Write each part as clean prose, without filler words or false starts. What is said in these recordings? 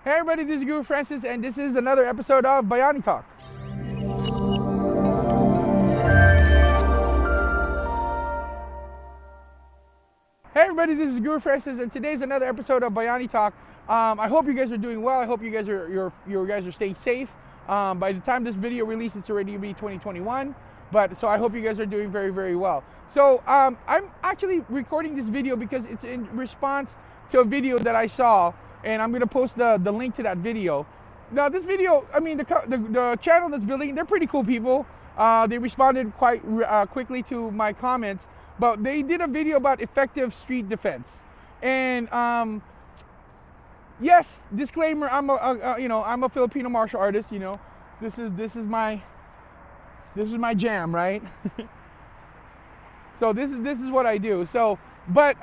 Hey everybody, this is Guru Francis, and this is another episode of Bayani Talk. Hey everybody, this is Guru Francis, and today's another episode of Bayani Talk. I hope you guys are doing well. I hope you guys are staying safe. By the time this video releases, it's already gonna be 2021. So I hope you guys are doing very, very well. So I'm actually recording this video because it's in response to a video that I saw, and I'm gonna post the link to that video. Now this video, I mean the channel that's building, they're pretty cool people. They responded quite quickly to my comments, but they did a video about effective street defense. And yes, disclaimer, I'm a Filipino martial artist. You know, this is my jam, right? So this is what I do. So, but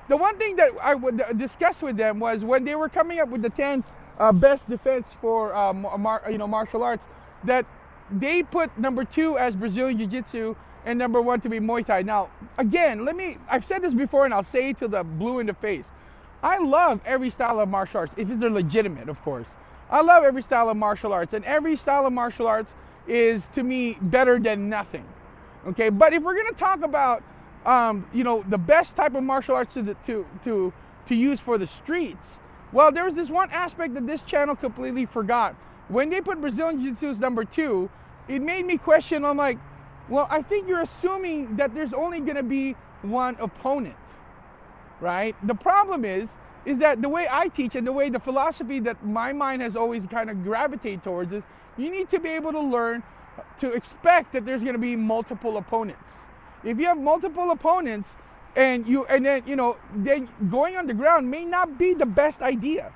the one thing that I would discuss with them was when they were coming up with the 10 best defense for martial arts, that they put number 2 as Brazilian Jiu-Jitsu and number 1 to be Muay Thai. Now, again, I've said this before and I'll say it till the blue in the face. I love every style of martial arts, if it's legitimate, of course. I love every style of martial arts, and every style of martial arts is, to me, better than nothing. Okay, but if we're gonna talk about the best type of martial arts to use for the streets, well, there was this one aspect that this channel completely forgot. When they put Brazilian Jiu-Jitsu as number 2, it made me question. I'm like, well, I think you're assuming that there's only gonna be one opponent, right? The problem is that the way I teach and the way the philosophy that my mind has always kind of gravitated towards is you need to be able to learn to expect that there's going to be multiple opponents. If you have multiple opponents then going on the ground may not be the best idea.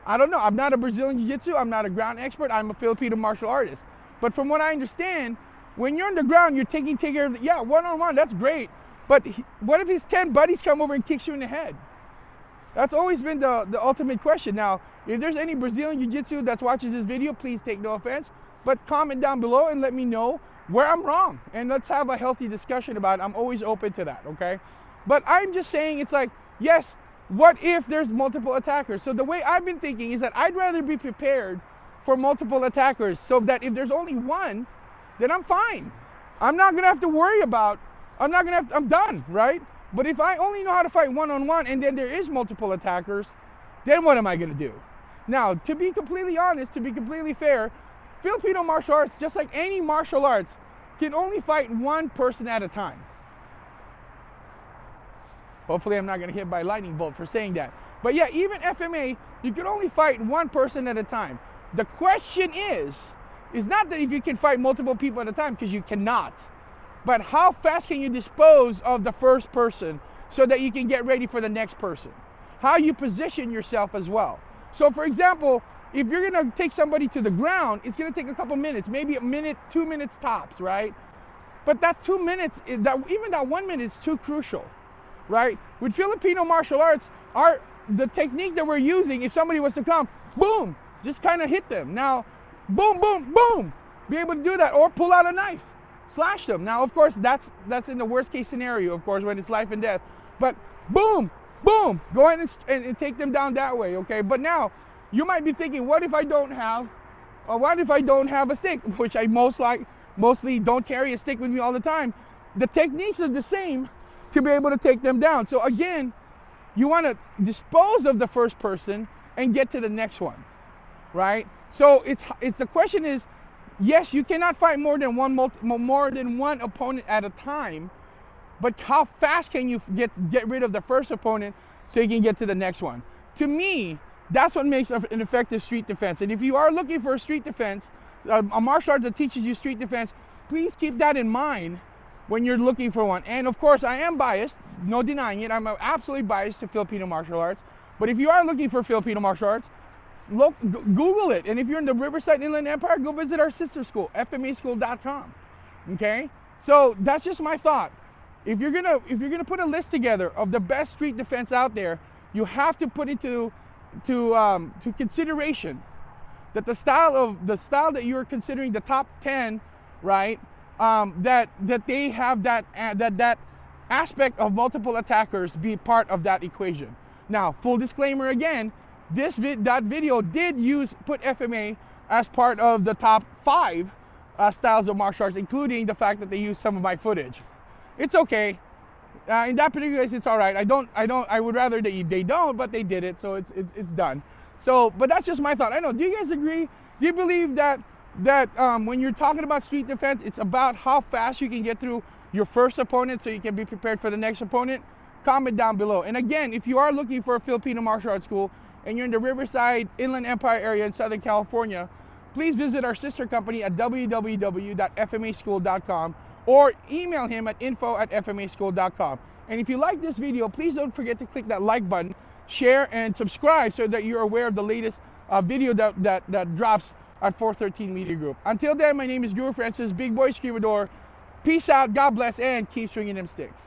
I don't know. I'm not a Brazilian Jiu-Jitsu. I'm not a ground expert. I'm a Filipino martial artist. But from what I understand, when you're on the ground, you're taking care of one-on-one. That's great. But what if his 10 buddies come over and kicks you in the head? That's always been the ultimate question. Now, if there's any Brazilian Jiu-Jitsu that watches this video, please take no offense, but comment down below and let me know where I'm wrong. And let's have a healthy discussion about it. I'm always open to that, okay? But I'm just saying, it's like, yes, what if there's multiple attackers? So the way I've been thinking is that I'd rather be prepared for multiple attackers so that if there's only one, then I'm fine. I'm not gonna have to worry about, I'm done, right? But if I only know how to fight one-on-one and then there is multiple attackers, then what am I gonna do? Now, to be completely honest, to be completely fair, Filipino martial arts, just like any martial arts, can only fight one person at a time. Hopefully I'm not gonna hit by a lightning bolt for saying that. But yeah, even FMA, you can only fight one person at a time. The question is not that if you can fight multiple people at a time, because you cannot. But how fast can you dispose of the first person so that you can get ready for the next person? How you position yourself as well. So for example, if you're gonna take somebody to the ground, it's gonna take a couple minutes, maybe a minute, 2 minutes tops, right? But that 2 minutes, even that 1 minute is too crucial, right? With Filipino martial arts, the technique that we're using, if somebody was to come, boom, just kind of hit them. Now, boom, boom, boom, be able to do that, or pull out a knife. Slash them. Now, of course, that's in the worst case scenario, of course, when it's life and death. But boom, boom, go ahead and take them down that way, okay? But now, you might be thinking, what if I don't have a stick? Which I mostly don't carry a stick with me all the time. The techniques are the same to be able to take them down. So again, you want to dispose of the first person and get to the next one, right? So the question is, yes, you cannot fight more than one opponent at a time, but how fast can you get rid of the first opponent so you can get to the next one? To me, that's what makes an effective street defense. And if you are looking for a street defense, a martial art that teaches you street defense, please keep that in mind when you're looking for one. And of course, I am biased, no denying it. I'm absolutely biased to Filipino martial arts. But if you are looking for Filipino martial arts, Google it. And if you're in the Riverside Inland Empire, go visit our sister school, fmaschool.com. Okay? So that's just my thought. If you're gonna put a list together of the best street defense out there, you have to put into to consideration that the style that you're considering the top 10, right? That they have that aspect of multiple attackers be part of that equation. Now, full disclaimer again, that video did put FMA as part of the top 5 styles of martial arts, including the fact that they used some of my footage. It's okay. In that particular case, it's all right. I would rather they don't, but they did it, so it's done. So, but that's just my thought. I know. Do you guys agree? Do you believe that when you're talking about street defense, it's about how fast you can get through your first opponent so you can be prepared for the next opponent? Comment down below. And again, if you are looking for a Filipino martial arts school and you're in the Riverside, Inland Empire area in Southern California, please visit our sister company at www.fmaschool.com or email him at info@fmaschool.com. And if you like this video, please don't forget to click that like button, share, and subscribe so that you're aware of the latest video that drops at 413 Media Group. Until then, my name is Guru Francis, Big Boy Screamador. Peace out, God bless, and keep swinging them sticks.